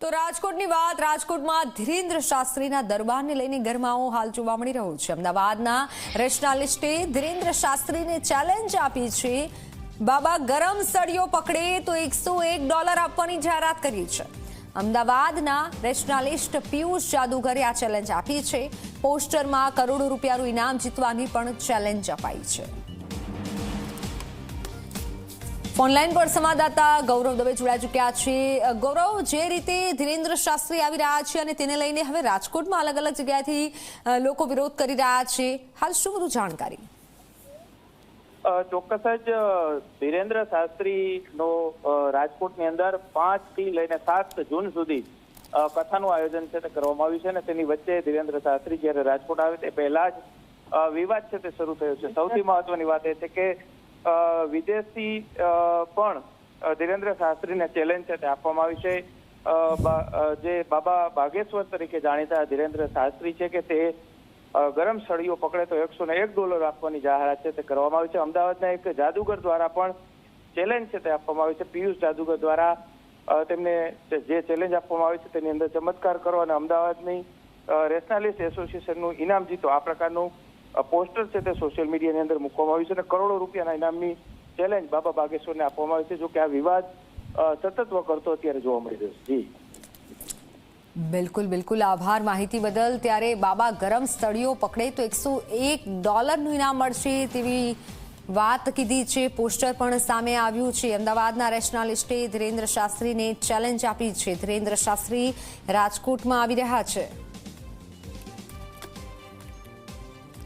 તો રાજકોટની વાત રાજકોટમાં ધીરેન્દ્ર શાસ્ત્રીના દરબારને લઈને ગરમાવો હાલ જોવા મળી રહ્યો છે। અમદાવાદના રેશનાલિસ્ટે ધીરેન્દ્ર શાસ્ત્રીને ચેલેન્જ આપી છે। બાબા ગરમ સળિયો પકડે તો $101 આપવાની જાહેરાત કરી છે। અમદાવાદના રેશનાલિસ્ટ પિયુષ જાદુગરે આ ચેલેન્જ આપી છે। પોસ્ટરમાં કરોડો રૂપિયાનું ઇનામ જીતવાની પણ ચેલેન્જ અપાઈ છે। ફોનલાઈન પર સંવાદદાતા ગૌરવ દવે જોડાઈ ચૂક્યા છે। ગૌરવ, જે રીતે ધીરેન્દ્ર શાસ્ત્રી આવી રહ્યા છે અને તેને લઈને હવે રાજકોટમાં અલગ અલગ જગ્યાએથી લોકો વિરોધ કરી રહ્યા છે, હાલ શું બધું જાણકારી? ચોક્કસ જ ધીરેન્દ્ર શાસ્ત્રીનો રાજકોટની અંદર 5 થી લઈને 7 જૂન સુધી કથાનું આયોજન છે તે કરવામાં આવ્યું છે અને તેની વચ્ચે ધીરેન્દ્ર શાસ્ત્રી જ્યારે રાજકોટ આવે તે પહેલા જ વિવાદ છે તે શરૂ થયો છે। સૌથી મહત્વની વાત એ છે કે વિદેશી પણ ધીરેન્દ્ર શાસ્ત્રીને ચેલેન્જ છે તે આપવામાં આવી છે। જે બાબા બાગેશ્વર તરીકે જાણીતા ધીરેન્દ્ર શાસ્ત્રી છે કે તે ગરમ સળિયો પકડે તો $101 આપવાની જાહેરાત છે તે કરવામાં આવી છે। અમદાવાદના એક જાદુગર દ્વારા પણ ચેલેન્જ છે તે આપવામાં આવી છે। પિયુષ જાદુગર દ્વારા તેમને જે ચેલેન્જ આપવામાં આવી છે તેની અંદર ચમત્કાર કરો અને અમદાવાદની રેશનાલિસ્ટ એસોસિએશનનું ઇનામ જીતો, આ પ્રકારનું પોસ્ટર છે તે સોશિયલ મીડિયાની અંદર મૂકવામાં આવ્યું છે અને કરોડો રૂપિયાના ઇનામની ચેલેન્જ બાબા બાગેશ્વરને આપવામાં આવી છે। જો કે આ વિવાદ સતત વકરતો અત્યારે જોવા મળી રહ્યો છે। બિલકુલ બિલકુલ, આભાર માહિતી બદલ। ત્યારે બાબા ગરમ સળિયો પકડે તો $101 ઇનામ મળશે તેવી વાત કીધી છે। પોસ્ટર પણ સામે આવ્યું છે। અમદાવાદના રેશનાલિસ્ટે ધીરેન્દ્ર શાસ્ત્રીને ચેલેન્જ આપી છે। ધીરેન્દ્ર શાસ્ત્રી રાજકોટમાં આવી રહ્યા છે।